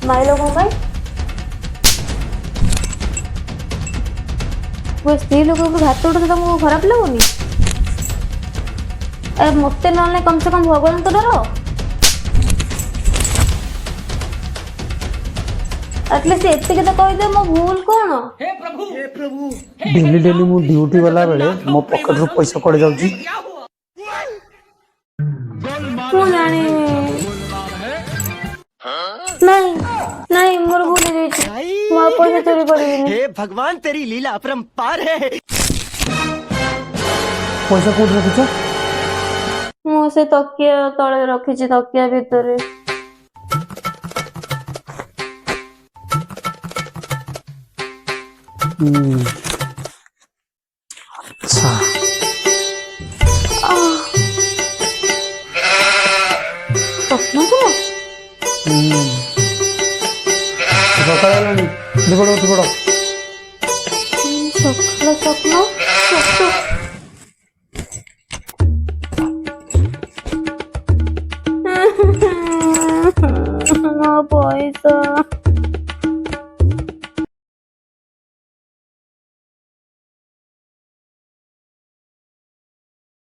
Milo कौन भाई वो स्त्री लोग हाथ उठे तुमको खराब लगुनि मत ना कम से कम भगवान तो डर एटलिस्ट एतिक तो कहीदे मो भूल कौन डेली डेली मु ड्यूटी वाला बेले मो पॉकेट रू पैसा कट जाउची मु जानी नहीं नहीं मोर भूल हो जाई मो पैसा चोरी करिनी हे भगवान तेरी लीला अपरंपार है। पैसा कोड रखिछ मु से तकिया तळे रखिछि तकिया भितरे अच्छा स्वप्न को सकाळ हेलानी दिबड़ दिबड़ सकाळ स्वप्न मो पैसा